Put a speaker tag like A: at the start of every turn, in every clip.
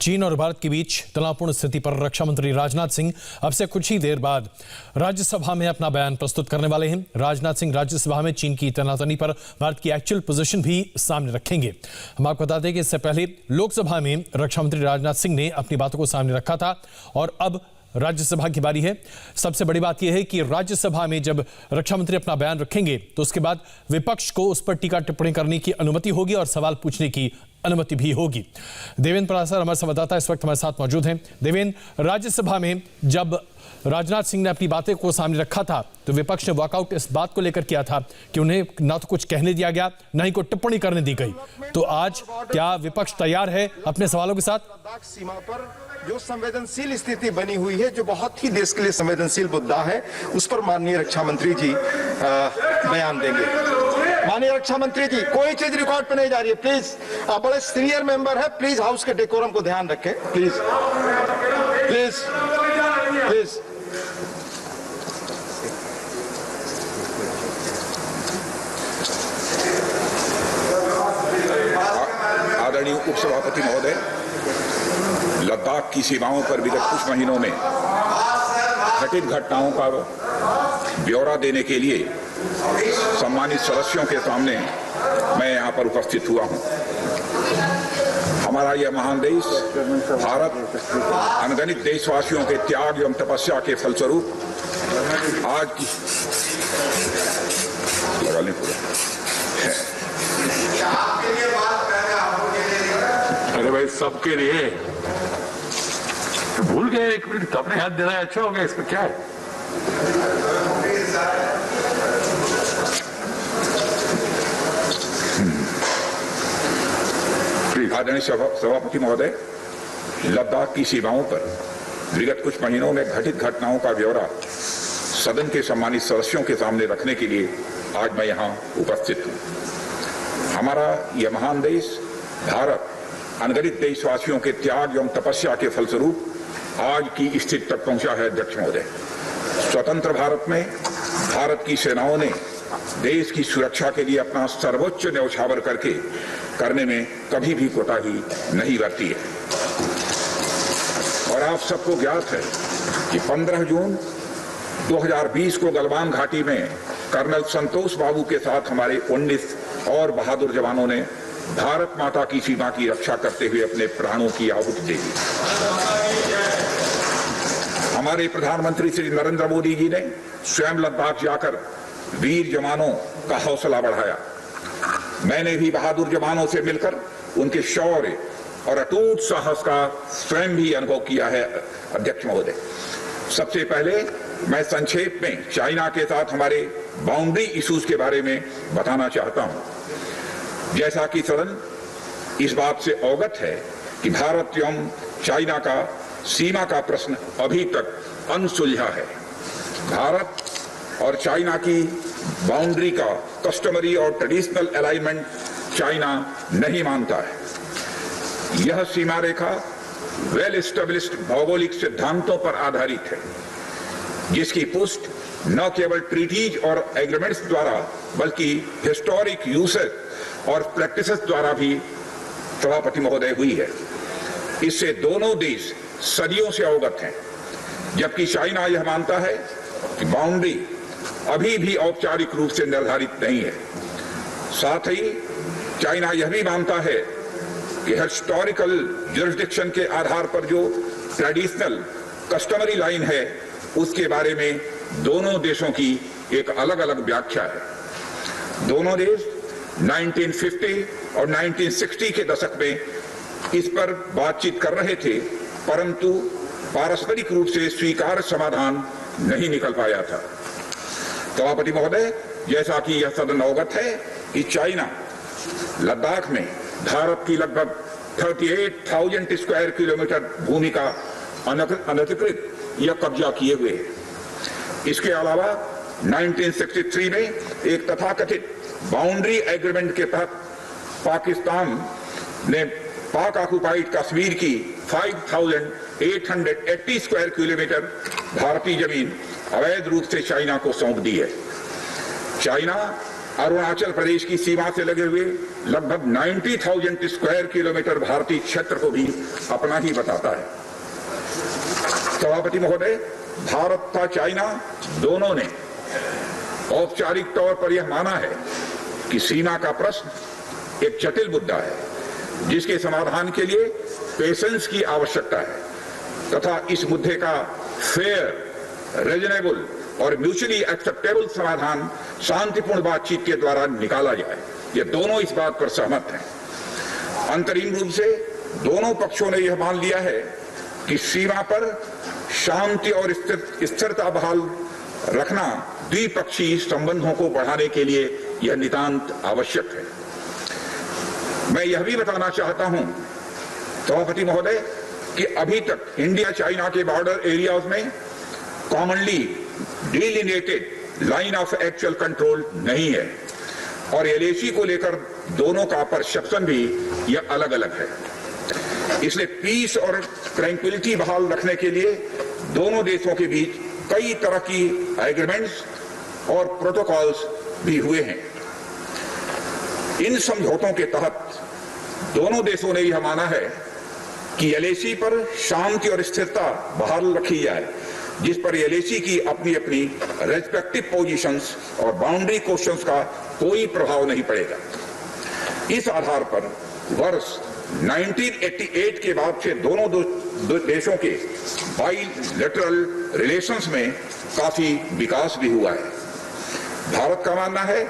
A: चीन और भारत के बीच तनावपूर्ण स्थिति पर रक्षा मंत्री राजनाथ सिंह अब से कुछ ही देर बाद राज्यसभा में अपना बयान प्रस्तुत करने वाले हैं। राजनाथ सिंह राज्यसभा में चीन की तनातनी पर भारत की एक्चुअल पोजीशन भी सामने रखेंगे। हम आपको बता दें कि इससे पहले लोकसभा में रक्षा मंत्री राजनाथ सिंह ने अपनी बातों को सामने रखा था और अब राज्यसभा की बारी है। सबसे बड़ी बात यह है कि राज्यसभा में जब रक्षा मंत्री अपना बयान रखेंगे तो उसके बाद विपक्ष को उस पर टीका टिप्पणी करने की अनुमति होगी और सवाल पूछने की अनुमति भी होगी। देवेंद्र परासर हमारे संवाददाता इस वक्त हमारे साथ मौजूद हैं। देवेंद्र, राज्यसभा में जब राजनाथ सिंह ने अपनी बातें को सामने रखा था तो विपक्ष ने वॉकआउट इस बात को लेकर किया था कि उन्हें ना तो कुछ कहने दिया गया, ना ही कोई टिप्पणी करने दी गई। तो आज क्या विपक्ष तैयार है अपने सवालों के साथ?
B: लद्दाख सीमा पर जो संवेदनशील स्थिति बनी हुई है, जो बहुत ही देश के लिए संवेदनशील मुद्दा है, उस पर माननीय रक्षा मंत्री जी बयान देंगे। माननीय रक्षा मंत्री जी, कोई चीज रिकॉर्ड पे नहीं जा रही है, प्लीज। आप बड़े सीनियर मेंबर है, प्लीज हाउस के डेकोरम को ध्यान रखें, प्लीज प्लीज प्लीज।
C: आदरणीय उपसभापति महोदय, लद्दाख की सीमाओं पर विगत कुछ महीनों में घटित घटनाओं का ब्यौरा देने के लिए सम्मानित सदस्यों के सामने मैं यहाँ पर उपस्थित हुआ हूँ। हमारा यह महान देश भारत अनगिनत देशवासियों के त्याग एवं तपस्या के फलस्वरूप आज की
D: अरे भाई, सबके लिए भूल गए, एक मिनट तो अपने हाथ देना है, अच्छा हो गया। इसमें क्या है?
C: आदरणीय सभापति महोदय, लद्दाख की सीमाओं पर विगत कुछ महीनों में घटित घटनाओं का ब्यौरा सदन के सम्मानित सदस्यों के सामने रखने के लिए आज मैं यहाँ उपस्थित हूँ। हमारा यह महान देश भारत अनगिनत देशवासियों के त्याग एवं तपस्या के फलस्वरूप आज की स्थिति तक पहुंचा है। अध्यक्ष महोदय, स्वतंत्र भारत में भारत की सेनाओं ने देश की सुरक्षा के लिए अपना सर्वोच्च न्यौछावर करने में कभी भी कोताही नहीं बरती है। और आप सबको ज्ञात है कि 15 जून 2020 को गलवान घाटी में कर्नल संतोष बाबू के साथ हमारे 19 और बहादुर जवानों ने भारत माता की सीमा की रक्षा करते हुए अपने प्राणों की आहुति दे दी। हमारे प्रधानमंत्री श्री नरेंद्र मोदी जी ने स्वयं लद्दाख जाकर वीर जवानों का हौसला बढ़ाया। मैंने भी बहादुर जवानों से मिलकर उनके शौर्य और अटूट साहस का स्वयं भी अनुभव किया है। अध्यक्ष महोदय, सबसे पहले मैं संक्षेप में चाइना के साथ हमारे बाउंड्री इश्यूज के बारे में बताना चाहता हूं। जैसा कि सदन इस बात से अवगत है कि भारत एवं चाइना का सीमा का प्रश्न अभी तक अनसुलझा है। भारत और चाइना की बाउंड्री का कस्टमरी और ट्रेडिशनल अलाइनमेंट चाइना नहीं मानता है। यह सीमा रेखा वेल एस्टेब्लिश्ड भौगोलिक सिद्धांतों पर आधारित है, जिसकी पुष्टि न केवल ट्रीटीज और एग्रीमेंट्स द्वारा बल्कि हिस्टोरिक यूसेज और प्रैक्टिसेस द्वारा भी सभापति महोदय हुई है। इससे दोनों देश सदियों से अवगत हैं, जबकि चाइना यह मानता है कि बाउंड्री अभी भी औपचारिक रूप से निर्धारित नहीं है। साथ ही चाइना यह भी मानता है कि हिस्टोरिकल जुरिसडिक्शन के आधार पर जो ट्रेडिशनल कस्टमरी लाइन है, उसके बारे में दोनों देशों की एक अलग अलग व्याख्या है। दोनों देश 1950 और 1960 के दशक में इस पर बातचीत कर रहे थे, परंतु पारस्परिक रूप से स्वीकार्य समाधान नहीं निकल पाया था। सभापति महोदय, जैसा कि यह सदन अवगत है कि चाइना लद्दाख में भारत की लगभग 38,000 स्क्वायर किलोमीटर भूमि का अनधिकृत या कब्जा किए हुए है। इसके अलावा 1963 में एक तथाकथित बाउंड्री एग्रीमेंट के तहत पाकिस्तान ने पाक ऑक्युपाइड कश्मीर की 5,880 स्क्वायर किलोमीटर भारतीय जमीन अवैध रूप से चाइना को सौंप दी है। चाइना अरुणाचल प्रदेश की सीमा से लगे हुए लगभग 90,000 स्क्वायर किलोमीटर भारतीय क्षेत्र को भी अपना ही बताता है। सभापति महोदय, भारत तथा चाइना दोनों ने औपचारिक तौर पर यह माना है कि सीमा का प्रश्न एक जटिल मुद्दा है जिसके समाधान के लिए पेशेंस की आवश्यकता है तथा इस मुद्दे का फेयर, रीजनेबल और म्यूचुअली एक्सेप्टेबल समाधान शांतिपूर्ण बातचीत के द्वारा निकाला जाए। ये दोनों इस बात पर सहमत हैं। अंतरिम रूप से दोनों पक्षों ने यह मान लिया है कि सीमा पर शांति और स्थिरता बहाल रखना द्विपक्षीय संबंधों को बढ़ाने के लिए यह नितांत आवश्यक है। मैं यह भी बताना चाहता हूं सभापति महोदय कि अभी तक इंडिया चाइना के बॉर्डर एरियाज में commonly delineated line of actual control नहीं है और एलएसी को लेकर दोनों का परसेप्शन भी यह अलग अलग है। इसलिए पीस और ट्रैंक्विलिटी बहाल रखने के लिए दोनों देशों के बीच कई तरह की एग्रीमेंट्स और प्रोटोकॉल्स भी हुए हैं। इन समझौतों के तहत दोनों देशों ने यह माना है कि एलएसी पर शांति और स्थिरता बहाल रखी जाए, जिस पर एलएसी की अपनी अपनी रेस्पेक्टिव पोजीशंस और बाउंड्री क्वेश्चंस का कोई प्रभाव नहीं पड़ेगा। इस आधार पर वर्ष 1988 के बाद से दोनों देशों के बाइलेटरल रिलेशंस में काफी विकास भी हुआ है। भारत का मानना है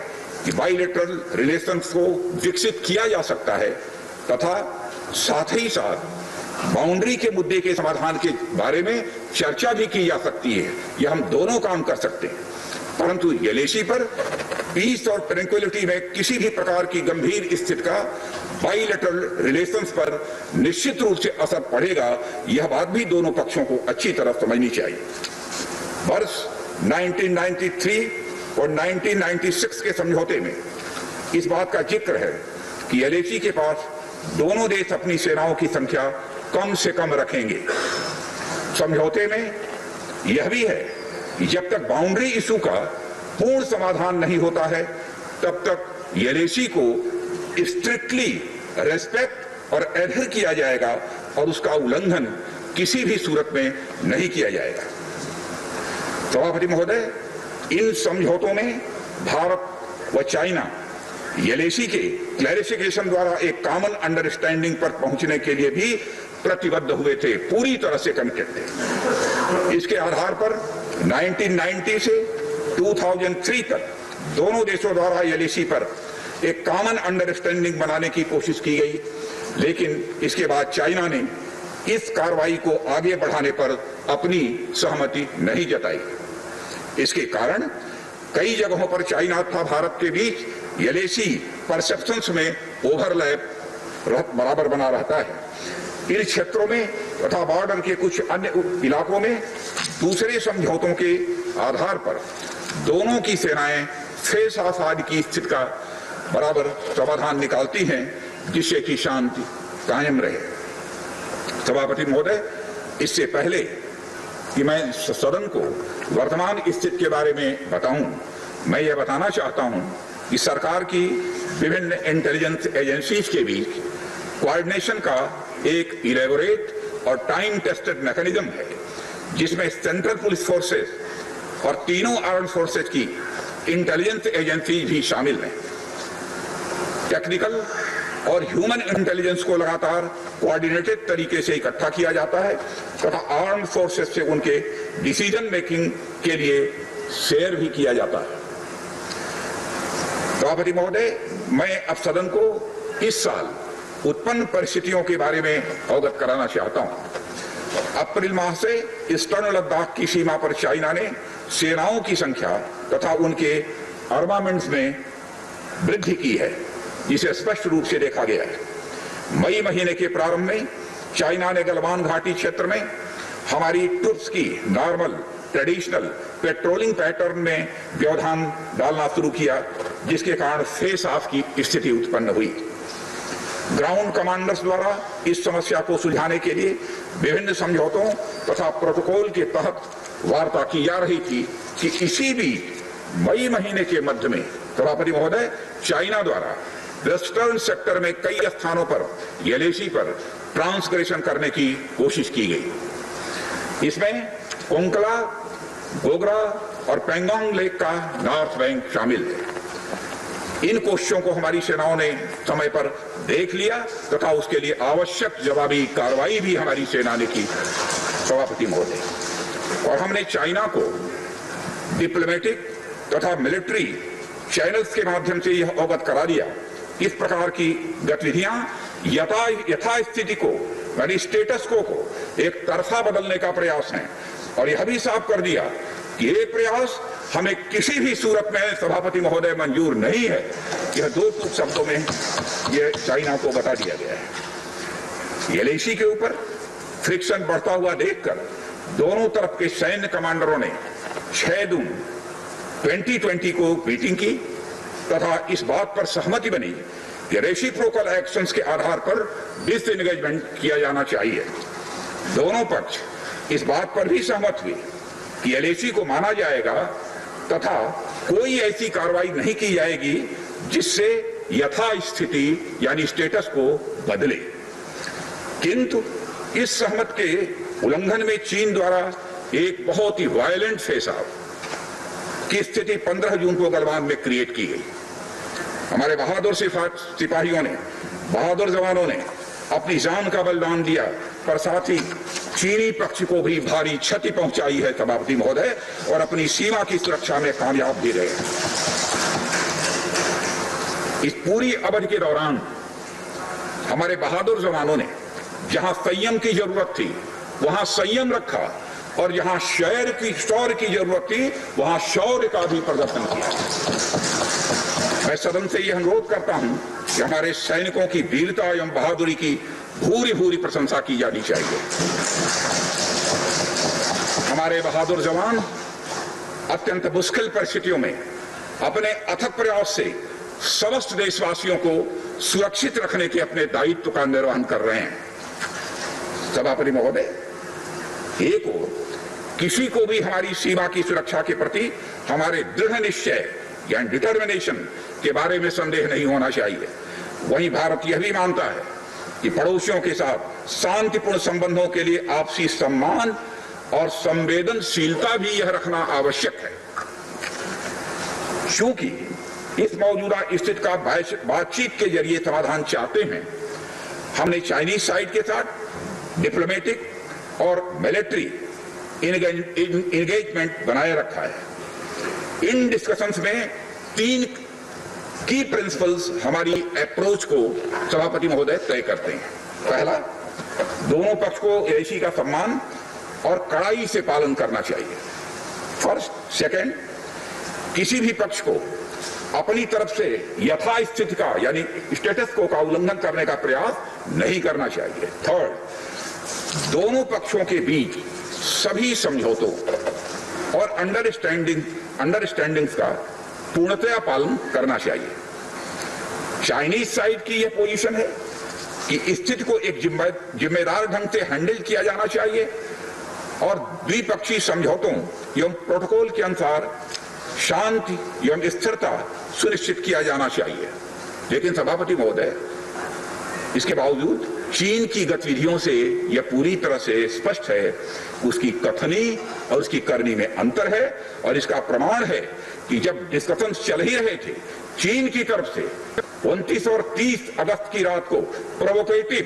C: कि बाइलेटरल रिलेशंस को विकसित किया जा सकता है तथा साथ ही साथ बाउंड्री के मुद्दे के समाधान के बारे में चर्चा भी की जा सकती है। यह हम दोनों काम कर सकते हैं, परंतु एलएसी पर पीस और ट्रैंक्विलिटी में किसी भी प्रकार की गंभीर स्थिति का बाइलेटरल रिलेशंस पर निश्चित रूप से असर पड़ेगा, यह बात भी दोनों पक्षों को अच्छी तरह समझनी चाहिए। वर्ष 1993 और 1996 के समझौते में इस बात का जिक्र है कि एलएसी के पास दोनों देश अपनी सेनाओं की संख्या कम से कम रखेंगे। समझौते में यह भी है कि जब तक बाउंड्री इशू का पूर्ण समाधान नहीं होता है तब तक एलएसी को स्ट्रिक्टली रेस्पेक्ट और एडहर किया जाएगा और उसका उल्लंघन किसी भी सूरत में नहीं किया जाएगा। सभापति महोदय, इन समझौतों में भारत व चाइना एलएसी के क्लैरिफिकेशन द्वारा एक कॉमन अंडरस्टैंडिंग पर पहुंचने के लिए भी प्रतिबद्ध हुए थे, पूरी तरह से कमिटेड थे। इसके आधार पर 1990 से 2003 तक दोनों देशों द्वारा एलएसी पर एक कॉमन अंडरस्टैंडिंग बनाने की कोशिश की गई, लेकिन इसके बाद चाइना ने इस कार्रवाई को आगे बढ़ाने पर अपनी सहमति नहीं जताई। इसके कारण कई जगहों पर चाइना तथा भारत के बीच एलएसी परसेप्शंस में ओवरलैप बराबर बना रहता है। इन क्षेत्रों में तथा बॉर्डर के कुछ अन्य इलाकों में दूसरे समझौतों के आधार पर दोनों की सेनाएं फेस आसाद की स्थिति का बराबर समाधान निकालती हैं, जिससे कि शांति कायम रहे। सभापति महोदय, इससे पहले कि मैं सदन को वर्तमान स्थिति के बारे में बताऊं, मैं यह बताना चाहता हूं कि सरकार की विभिन्न इंटेलिजेंस एजेंसीज के बीच कोऑर्डिनेशन का एक इलेबोरेट और टाइम टेस्टेड मैकेनिज्म है, जिसमें सेंट्रल पुलिस फोर्सेस और तीनों आर्म्ड फोर्सेस की इंटेलिजेंस एजेंसी भी शामिल हैं। टेक्निकल और ह्यूमन इंटेलिजेंस को लगातार कोऑर्डिनेटेड तरीके से इकट्ठा किया जाता है तथा आर्म्ड फोर्सेस से उनके डिसीजन मेकिंग के लिए शेयर भी किया जाता है। सभापति महोदय, मैं अब सदन को इस साल उत्पन्न परिस्थितियों के बारे में अवगत कराना चाहता हूं। अप्रैल माह से ईस्टर्न लद्दाख की सीमा पर चाइना ने सेनाओं की संख्या तथा उनके आर्मामेंट्स में वृद्धि की है, जिसे स्पष्ट रूप से देखा गया है। मई महीने के प्रारंभ में चाइना ने गलवान घाटी क्षेत्र में हमारी ट्रूप्स की नॉर्मल ट्रेडिशनल पेट्रोलिंग पैटर्न में व्यवधान डालना शुरू किया, जिसके कारण फेस ऑफ की स्थिति उत्पन्न हुई। ग्राउंड कमांडर्स द्वारा इस समस्या को सुलझाने के लिए विभिन्न समझौतों तथा प्रोटोकॉल के तहत वार्ता की जा रही थी कि इसी बीच मई महीने के मध्य में सभापति महोदय, चाइना द्वारा वेस्टर्न सेक्टर में कई स्थानों पर एलएसी पर ट्रांसग्रेशन करने की कोशिश की गई। इसमें कोंकला, गोगरा और पेंगोंग लेक का नॉर्थ बैंक शामिल है। इन कोशिशों को हमारी सेनाओं ने समय पर देख लिया तथा उसके लिए आवश्यक जवाबी कार्रवाई भी हमारी सेना ने की सभापति महोदय। और हमने चाइना को डिप्लोमेटिक तथा मिलिट्री चैनल्स के माध्यम से यह अवगत करा दिया इस प्रकार की गतिविधियां यथास्थिति को यानी स्टेटस को एक तरफा बदलने का प्रयास है। और यह भी साफ कर दिया कि ये प्रयास हमें किसी भी सूरत में सभापति महोदय मंजूर नहीं है। यह दो टूक शब्दों में यह चाइना को बता दिया गया है। एलएसी के ऊपर फ्रिक्शन बढ़ता हुआ देखकर दोनों तरफ के सैन्य कमांडरों ने 6 जून 2020 को मीटिंग की तथा इस बात पर सहमति बनी कि रेसिप्रोकल एक्शंस के आधार पर डिसएंगेजमेंट किया जाना चाहिए। दोनों पक्ष इस बात पर भी सहमत हुए कि एलएसी को माना जाएगा तथा कोई ऐसी कार्रवाई नहीं की जाएगी जिससे यथास्थिति यानी स्टेटस को बदले। किंतु इस सहमत के उल्लंघन में चीन द्वारा एक बहुत ही वायलेंट फेस ऑफ की स्थिति 15 जून को गलवान में क्रिएट की गई। हमारे बहादुर सिपाहियों ने, बहादुर जवानों ने अपनी जान का बलिदान दिया, पर साथ ही चीनी पक्ष को भी भारी क्षति पहुंचाई है सभापति महोदय, और अपनी सीमा की सुरक्षा में कामयाब भी रहे। इस पूरी अवधि के दौरान हमारे बहादुर जवानों ने जहां संयम की जरूरत थी वहां संयम रखा, और जहां शौर्य की जरूरत थी वहां शौर्य का भी प्रदर्शन किया। मैं सदन से यह अनुरोध करता हूं कि हमारे सैनिकों की वीरता एवं बहादुरी की भूरी भूरी प्रशंसा की जानी चाहिए। हमारे बहादुर जवान अत्यंत मुश्किल परिस्थितियों में अपने अथक प्रयास से समस्त देशवासियों को सुरक्षित रखने के अपने दायित्व का निर्वहन कर रहे हैं। सभापति महोदय, एक ओर किसी को भी हमारी सीमा की सुरक्षा के प्रति हमारे दृढ़ निश्चय या डिटर्मिनेशन के बारे में संदेह नहीं होना चाहिए। वहीं भारत यह भी मानता है कि पड़ोसियों के साथ शांतिपूर्ण संबंधों के लिए आपसी सम्मान और संवेदनशीलता भी यह रखना आवश्यक है। चूंकि इस मौजूदा स्थिति का बातचीत के जरिए समाधान चाहते हैं, हमने चाइनीज साइड के साथ डिप्लोमेटिक और मिलिट्री एंगेजमेंट बनाए रखा है। इन डिस्कशंस में 3 की प्रिंसिपल्स हमारी अप्रोच को सभापति महोदय तय करते हैं। पहला, दोनों पक्ष को एलएसी का सम्मान और कड़ाई से पालन करना चाहिए। फर्स्ट। सेकंड, किसी भी पक्ष को अपनी तरफ से यथास्थिति का यानी स्टेटस को का उल्लंघन करने का प्रयास नहीं करना चाहिए। थर्ड, दोनों पक्षों के बीच सभी समझौतों और अंडरस्टैंडिंग्स का पूर्णतया पालन करना चाहिए। चाइनीज साइड की यह पोजीशन है कि स्थिति को एक जिम्मेदार ढंग से हैंडल किया जाना चाहिए और द्विपक्षीय समझौतों एवं प्रोटोकॉल के अनुसार शांति एवं स्थिरता सुनिश्चित किया जाना चाहिए। लेकिन सभापति महोदय, इसके बावजूद चीन की गतिविधियों से यह पूरी तरह से स्पष्ट है, उसकी कथनी और उसकी करनी में अंतर है। और इसका प्रमाण है कि जब डिस्कशन चल ही रहे थे, चीन की तरफ से 29 और 30 अगस्त की रात को प्रोवोकेटिव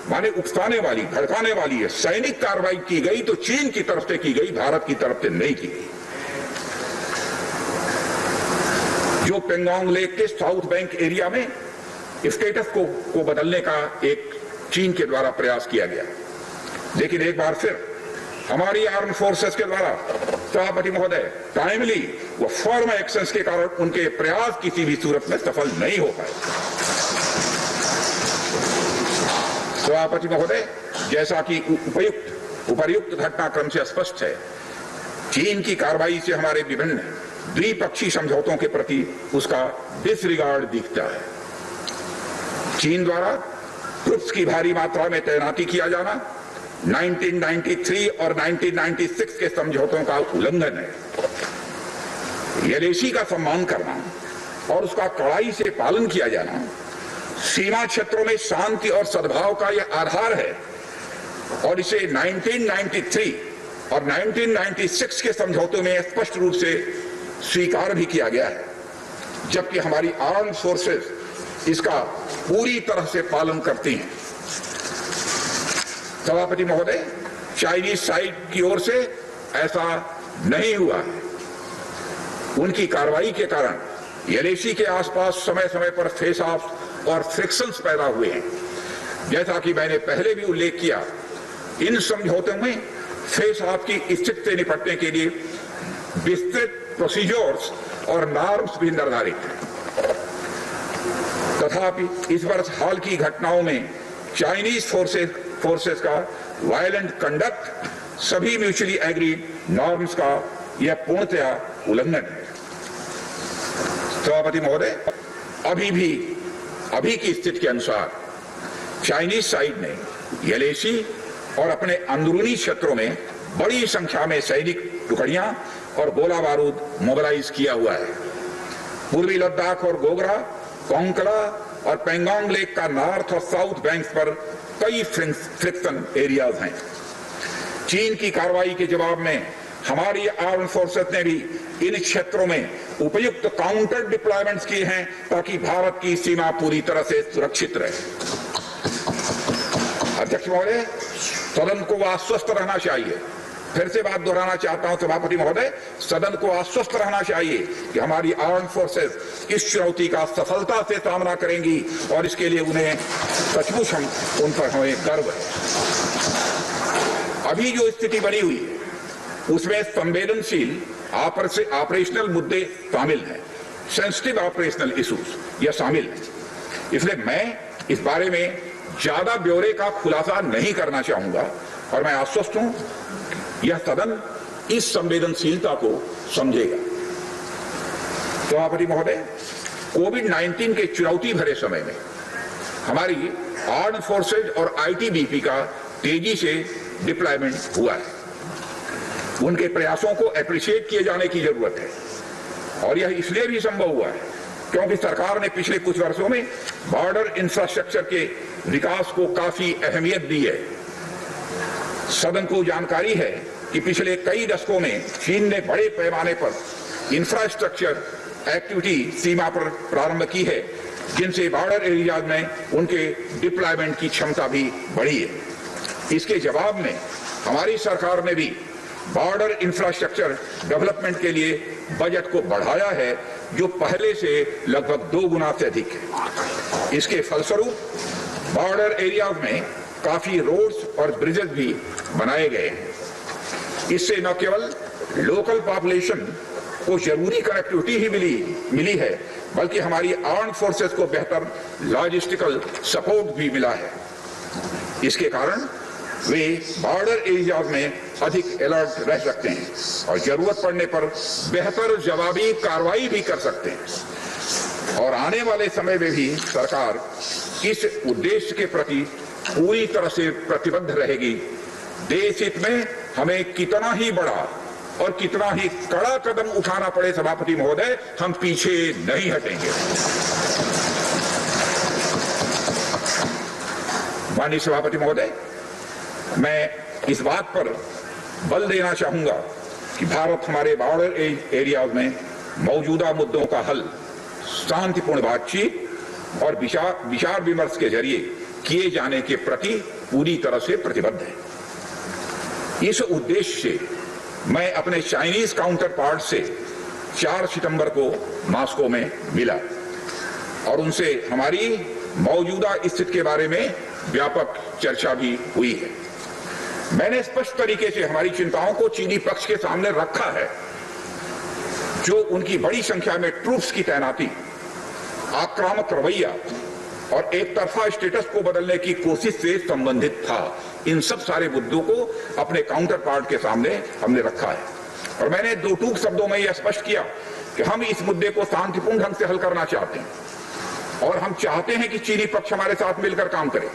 C: माने उकसाने वाली, भड़काने वाली है सैनिक कार्रवाई की गई, तो चीन की तरफ से की गई, भारत की तरफ से नहीं की गई। जो पेंगोंग लेक के साउथ बैंक एरिया में स्टेटस को बदलने का एक चीन के द्वारा प्रयास किया गया, लेकिन एक बार फिर हमारी आर्म फोर्सेस के द्वारा सभापति महोदय टाइमली व फर्म एक्शंस के कारण उनके प्रयास किसी भी सूरत में सफल नहीं हो पाए। सभापति महोदय, जैसा कि उपर्युक्त घटनाक्रम से स्पष्ट है, चीन की कार्रवाई से हमारे विभिन्न द्विपक्षीय समझौतों के प्रति उसका डिसरिगार्ड दिखता है। चीन द्वारा ट्रुप्स की भारी मात्रा में तैनाती किया जाना 1993 और 1996 के समझौतों का उल्लंघन है। एलएसी का सम्मान करना और उसका कड़ाई से पालन किया जाना सीमा क्षेत्रों में शांति और सद्भाव का यह आधार है और इसे 1993 और 1996 के समझौतों में स्पष्ट रूप से स्वीकार भी किया गया है, जबकि हमारी आर्म्ड फोर्सेस इसका पूरी तरह से पालन करती हैं। सभापति महोदय, चाइनीज साइड की ओर से ऐसा नहीं हुआ है। उनकी कार्रवाई के कारण एलएसी के आसपास समय समय पर फेस ऑफ और फ्रिक्शंस पैदा हुए हैं। जैसा कि मैंने पहले भी उल्लेख किया, इन समझौतों में फेस ऑफ की स्थिति से निपटने के लिए विस्तृत प्रोसीजर्स और नॉर्म्स भी निर्धारित हैं। तथापि इस वर्ष हाल की घटनाओं में चाइनीज फोर्सेस का वायलेंट कंडक्ट सभी म्यूचुअली एग्रीड नॉर्म्स का यह पूर्णतया उल्लंघन है। सभापति महोदय, अभी की स्थिति के अनुसार चाइनीज साइड ने एलएसी और अपने अंदरूनी क्षेत्रों में बड़ी संख्या में सैनिक टुकड़ियां और गोला बारूद मोबिलाइज किया हुआ है। पूर्वी लद्दाख और गोगरा, कोंकला और पेंगोंग लेक का नॉर्थ और साउथ बैंक्स पर कई फ्रिक्शन एरियाज हैं। चीन की कार्रवाई के जवाब में हमारी आर्म्ड फोर्सेस ने भी इन क्षेत्रों में उपयुक्त काउंटर डिप्लॉयमेंट्स किए हैं ताकि भारत की सीमा पूरी तरह से सुरक्षित रहे। अध्यक्ष महोदय, सदन को आश्वस्त रहना चाहिए, फिर से बात दोहराना चाहता हूं सभापति महोदय, सदन को आश्वस्त रहना चाहिए कि हमारी आर्म्ड फोर्सेस इस चुनौती का सफलता से सामना करेंगी और इसके लिए उन्हें सचमुच उन पर हमें गर्व है। अभी जो स्थिति बनी हुई है उसमें संवेदनशील ऑपरेशनल मुद्दे शामिल हैं, सेंसिटिव ऑपरेशनल इश्यूज यह शामिल है। इसलिए मैं इस बारे में ज्यादा ब्यौरे का खुलासा नहीं करना चाहूंगा और मैं आश्वस्त हूं यह सदन इस संवेदनशीलता को समझेगा। सभापति महोदय, कोविड-19 के चुनौती भरे समय में हमारी आर्म्ड फोर्सेज और आईटीबीपी का तेजी से डिप्लॉयमेंट हुआ है। उनके प्रयासों को एप्रिशिएट किए जाने की जरूरत है और यह इसलिए भी संभव हुआ है क्योंकि सरकार ने पिछले कुछ वर्षों में बॉर्डर इंफ्रास्ट्रक्चर के विकास को काफी अहमियत दी है। सदन को जानकारी है कि पिछले कई दशकों में चीन ने बड़े पैमाने पर इंफ्रास्ट्रक्चर एक्टिविटी सीमा पर प्रारंभ की है, जिनसे बॉर्डर एरियाज में उनके डिप्लॉयमेंट की क्षमता भी बढ़ी है। इसके जवाब में हमारी सरकार ने भी बॉर्डर इंफ्रास्ट्रक्चर डेवलपमेंट के लिए बजट को बढ़ाया है, जो पहले से लगभग 2 गुना से अधिक है। इसके फलस्वरूप बॉर्डर एरियाज में काफी रोड्स और ब्रिजेस भी बनाए गए हैं। इससे न केवल लोकल पॉपुलेशन को जरूरी कनेक्टिविटी ही मिली है, बल्कि हमारी आर्म्ड फोर्सेस को बेहतर लॉजिस्टिकल सपोर्ट भी मिला है। इसके कारण वे बॉर्डर एरियाज में अधिक अलर्ट रह सकते हैं और जरूरत पड़ने पर बेहतर जवाबी कार्रवाई भी कर सकते हैं। और आने वाले समय में भी सरकार इस उद्देश्य के प्रति पूरी तरह से प्रतिबद्ध रहेगी। देश हित में हमें कितना ही बड़ा और कितना ही कड़ा कदम उठाना पड़े सभापति महोदय, हम पीछे नहीं हटेंगे। माननीय सभापति महोदय, मैं इस बात पर बल देना चाहूंगा कि भारत हमारे बॉर्डर एरियाज में मौजूदा मुद्दों का हल शांतिपूर्ण बातचीत और विचार विमर्श के जरिए किए जाने के प्रति पूरी तरह से प्रतिबद्ध है। इस उद्देश्य से मैं अपने चाइनीज काउंटर पार्ट से 4 सितंबर को मॉस्को में मिला और उनसे हमारी मौजूदा स्थिति के बारे में व्यापक चर्चा भी हुई है। मैंने स्पष्ट तरीके से हमारी चिंताओं को चीनी पक्ष के सामने रखा है, जो उनकी बड़ी संख्या में ट्रूप्स की तैनाती, आक्रामक रवैया और एक तरफा स्टेटस को बदलने की कोशिश से संबंधित था। इन सब सारे मुद्दों को अपने काउंटर पार्ट के सामने हमने रखा है और मैंने 2 टूक शब्दों में यह स्पष्ट किया कि हम इस मुद्दे को शांतिपूर्ण ढंग से हल करना चाहते हैं और हम चाहते हैं कि चीनी पक्ष हमारे साथ मिलकर काम करे।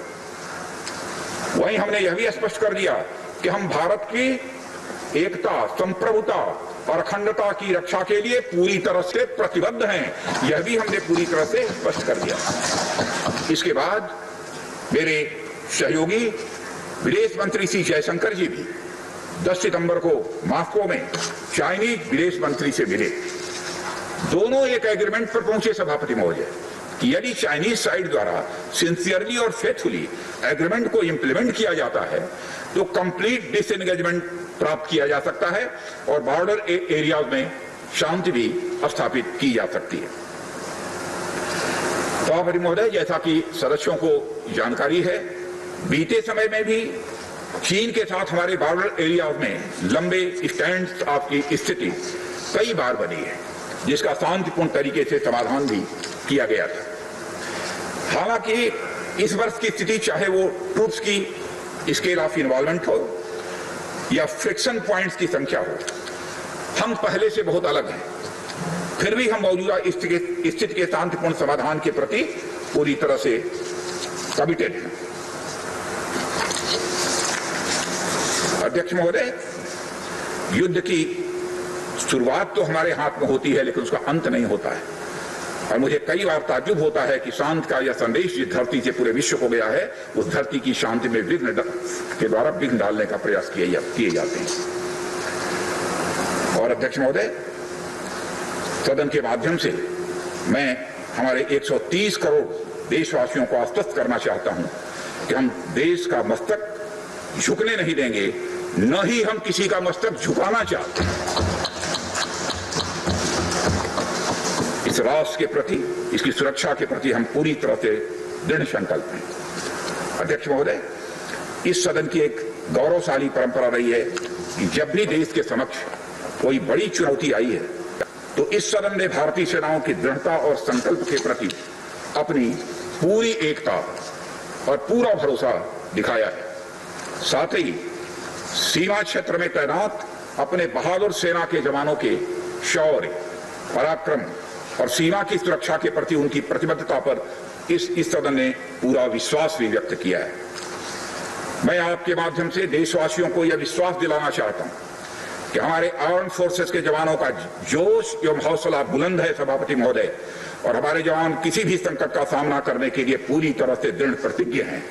C: वहीं हमने यह भी स्पष्ट कर दिया कि हम भारत की एकता, संप्रभुता और अखंडता की रक्षा के लिए पूरी तरह से प्रतिबद्ध हैं। यह भी हमने पूरी तरह से स्पष्ट कर दिया। इसके बाद मेरे सहयोगी विदेश मंत्री श्री जयशंकर जी भी 10 सितंबर को मॉस्को में चाइनीज विदेश मंत्री से मिले। दोनों एक एग्रीमेंट पर पहुंचे सभापति महोदय कि यदि चाइनीज साइड द्वारा सिंसियरली और फेथफुली एग्रीमेंट को इंप्लीमेंट किया जाता है तो कंप्लीट डिसएंगेजमेंट प्राप्त किया जा सकता है और बॉर्डर एरियाज में शांति भी स्थापित की जा सकती है। सभापति महोदय, जैसा कि सदस्यों को जानकारी है, बीते समय में भी चीन के साथ हमारे बॉर्डर एरियाज में लंबे स्टैंड ऑफ की स्थिति कई बार बनी है, जिसका शांतिपूर्ण तरीके से समाधान भी किया गया था। हालांकि इस वर्ष की स्थिति, चाहे वो ट्रूप्स की स्केल ऑफ इन्वॉल्वमेंट हो या फ्रिक्शन पॉइंट्स की संख्या हो, हम पहले से बहुत अलग हैं। फिर भी हम मौजूदा स्थिति के शांतिपूर्ण समाधान के प्रति पूरी तरह से कमिटेड हैं। अध्यक्ष महोदय, युद्ध की शुरुआत तो हमारे हाथ में होती है, लेकिन उसका अंत नहीं होता है। और मुझे कई बार ताज्जुब होता है कि शांति का यह संदेश जिस धरती से पूरे विश्व को गया है, उस धरती की शांति में विघ्न के द्वारा विघ्न डालने का प्रयास किए जाते हैं। और अध्यक्ष महोदय, सदन के माध्यम से मैं हमारे 130 करोड़ देशवासियों को आश्वस्त करना चाहता हूं कि हम देश का मस्तक झुकने नहीं देंगे, न ही हम किसी का मस्तक झुकाना चाहते हैं। इस राष्ट्र के प्रति, इसकी सुरक्षा के प्रति हम पूरी तरह से दृढ़ संकल्प हैं। अध्यक्ष महोदय, इस सदन की एक गौरवशाली परंपरा रही है कि जब भी देश के समक्ष कोई बड़ी चुनौती आई है तो इस सदन ने भारतीय सेनाओं की दृढ़ता और संकल्प के प्रति अपनी पूरी एकता और पूरा भरोसा दिखाया है। साथ ही सीमा क्षेत्र में तैनात अपने बहादुर सेना के जवानों के शौर्य, पराक्रम और सीमा की सुरक्षा के प्रति उनकी प्रतिबद्धता पर इस सदन ने पूरा विश्वास भी व्यक्त किया है। मैं आपके माध्यम से देशवासियों को यह विश्वास दिलाना चाहता हूं कि हमारे आर्म फोर्सेस के जवानों का जोश एवं हौसला बुलंद है सभापति महोदय, और हमारे जवान किसी भी संकट का सामना करने के लिए पूरी तरह से दृढ़ प्रतिज्ञ हैं।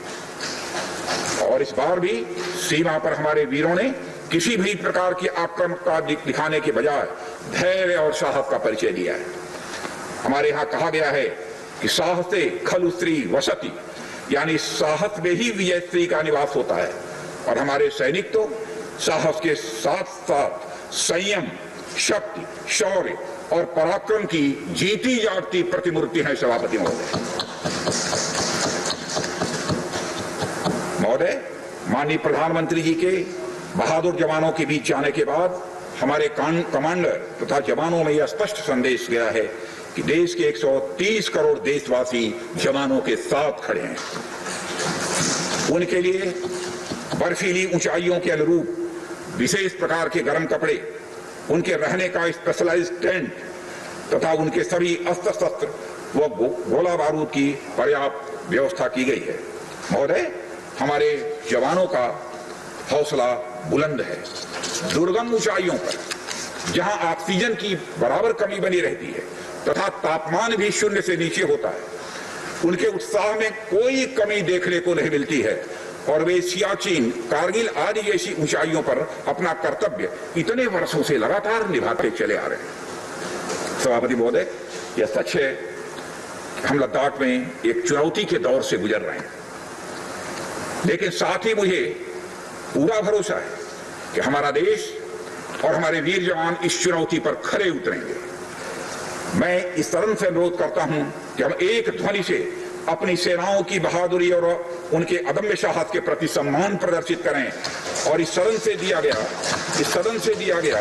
C: और इस बार भी सीमा पर हमारे वीरों ने किसी भी प्रकार की आक्रामकता दिखाने के बजाय धैर्य और साहस का परिचय दिया है। हमारे यहाँ कहा गया है कि साहसे खलु स्त्री वसति, यानी साहस में ही विजय स्त्री का निवास होता है। और हमारे सैनिक तो साहस के साथ साथ संयम, शक्ति, शौर्य और पराक्रम की जीती जागती प्रतिमूर्ति है सभापति महोदय। महोदय, माननीय प्रधानमंत्री जी के बहादुर जवानों के बीच जाने के बाद हमारे कमांडर तथा जवानों में यह स्पष्ट संदेश गया है कि देश के 130 करोड़ देशवासी जवानों के साथ खड़े हैं। उनके लिए बर्फीली ऊंचाइयों के अनुरूप विशेष प्रकार के गर्म कपड़े, उनके रहने का स्पेशलाइज्ड टेंट तथा उनके सभी अस्त्र शस्त्र व गोला बारूद की पर्याप्त व्यवस्था की गई है। महोदय, हमारे जवानों का हौसला बुलंद है। दुर्गम ऊंचाइयों पर जहां ऑक्सीजन की बराबर कमी बनी रहती है तथा तापमान भी शून्य से नीचे होता है, उनके उत्साह में कोई कमी देखने को नहीं मिलती है और वे सियाचिन, कारगिल आदि जैसी ऊंचाइयों पर अपना कर्तव्य इतने वर्षों से लगातार निभाते चले आ रहे हैं। सभापति महोदय, यह सच है कि हम लद्दाख में एक चुनौती के दौर से गुजर रहे हैं, लेकिन साथ ही मुझे पूरा भरोसा है कि हमारा देश और हमारे वीर जवान इस चुनौती पर खरे उतरेंगे। मैं इस तरह से अनुरोध करता हूं कि हम एक ध्वनि से अपनी सेनाओं की बहादुरी और उनके अदम्य साहस के प्रति सम्मान प्रदर्शित करें और इस सदन से दिया गया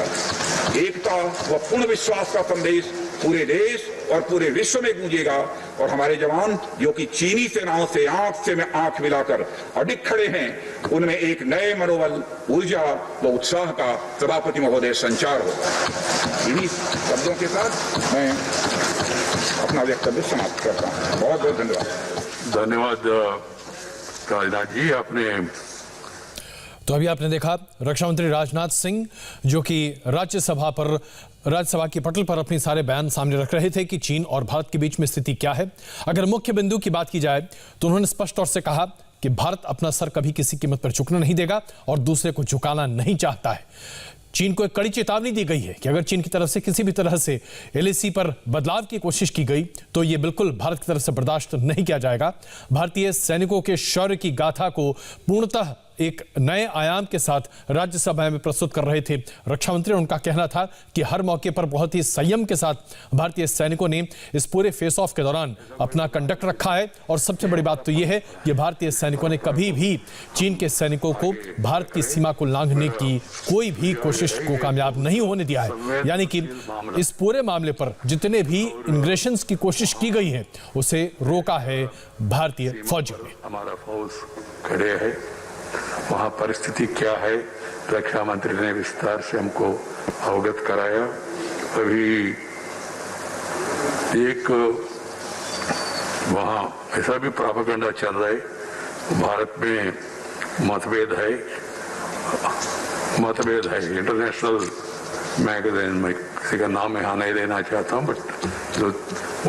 C: एकता व पूर्ण विश्वास का संदेश पूरे देश और पूरे विश्व में गूंजेगा और हमारे जवान जो कि चीनी सेनाओं से आंख मिलाकर अडिग खड़े हैं, उनमें एक नए मनोबल, ऊर्जा व उत्साह का सभापति महोदय संचार होगा। इन्हीं शब्दों के साथ मैं अपना वक्तव्य समाप्त करता हूँ। बहुत बहुत धन्यवाद।
D: धन्यवाद राजनाथ जी। आपने
A: तो अभी आपने देखा रक्षा मंत्री राजनाथ सिंह जो कि राज्यसभा की पटल पर अपने सारे बयान सामने रख रहे थे कि चीन और भारत के बीच में स्थिति क्या है। अगर मुख्य बिंदु की बात की जाए तो उन्होंने स्पष्ट तौर से कहा कि भारत अपना सर कभी किसी कीमत पर झुकने नहीं देगा और दूसरे को झुकाना नहीं चाहता है। चीन को एक कड़ी चेतावनी दी गई है कि अगर चीन की तरफ से किसी भी तरह से LAC पर बदलाव की कोशिश की गई तो यह बिल्कुल भारत की तरफ से बर्दाश्त नहीं किया जाएगा। भारतीय सैनिकों के शौर्य की गाथा को पूर्णतः एक नए आयाम के साथ राज्यसभा में प्रस्तुत कर रहे थे रक्षा मंत्री। उनका कहना था कि हर मौके पर बहुत ही संयम के साथ भारतीय सैनिकों ने इस पूरे फेस ऑफ के दौरान अपना कंडक्ट रखा है। और सबसे बड़ी बात तो यह है कि भारतीय सैनिकों ने कभी भी चीन के सैनिकों को भारत की सीमा को लांघने की कोई भी कोशिश को कामयाब नहीं होने दिया है। यानी कि इस पूरे मामले पर जितने भी इंग्रेशंस की कोशिश की गई है उसे रोका है भारतीय फौजियों ने।
D: हमारा फौज खड़े है, वहाँ परिस्थिति क्या है रक्षा मंत्री ने विस्तार से हमको अवगत कराया। अभी एक वहाँ ऐसा भी प्रोपेगेंडा चल रहा है, भारत में मतभेद है। इंटरनेशनल मैगजीन में किसी का नाम यहाँ नहीं लेना चाहता हूँ, बट जो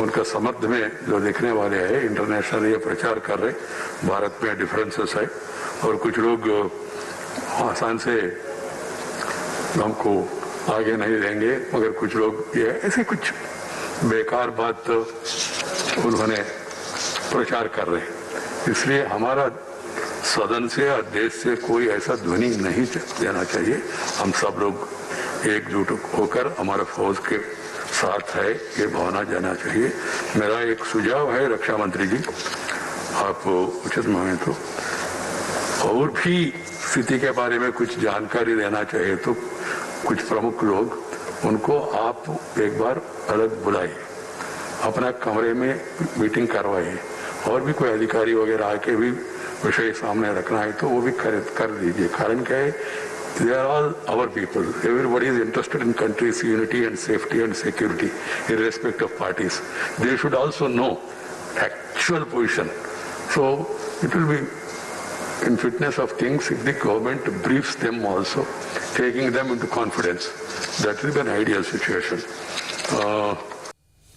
D: उनका समर्थ में जो लिखने वाले हैं इंटरनेशनल ये प्रचार कर रहे भारत में डिफरेंसेस है और कुछ लोग आसान से हमको आगे नहीं देंगे, मगर कुछ लोग ये ऐसे कुछ बेकार बात उन्होंने प्रचार कर रहे। इसलिए हमारा सदन से और देश से कोई ऐसा ध्वनि नहीं देना चाहिए। हम सब लोग एकजुट होकर हमारे फौज के साथ है ये भावना जाना चाहिए। मेरा एक सुझाव है रक्षा मंत्री जी, आप उचित माने तो और भी स्थिति के बारे में कुछ जानकारी देना चाहिए तो कुछ प्रमुख लोग उनको आप एक बार अलग बुलाइए, अपना कमरे में मीटिंग करवाइए और भी कोई अधिकारी वगैरह आके भी विषय सामने रखना है तो वो भी कर दीजिए। कारण क्या है, they are all our people. Everybody is interested in country's unity and safety and security, irrespective of parties. They should also know actual position. So it will be in fitness of things if the government briefs them also, taking them into confidence. That will be an ideal situation.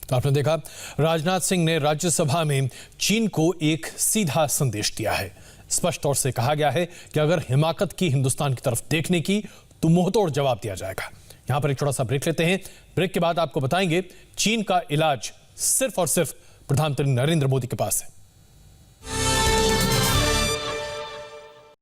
A: तो आपने देखा राजनाथ सिंह ने राज्यसभा में चीन को एक सीधा संदेश दिया है। स्पष्ट तौर से कहा गया है कि अगर हिमाकत की हिंदुस्तान की तरफ देखने की तो मुंहतोड़ जवाब दिया जाएगा। यहां पर एक छोटा सा ब्रेक लेते हैं। ब्रेक के बाद आपको बताएंगे चीन का इलाज सिर्फ और सिर्फ प्रधानमंत्री नरेंद्र मोदी के पास है।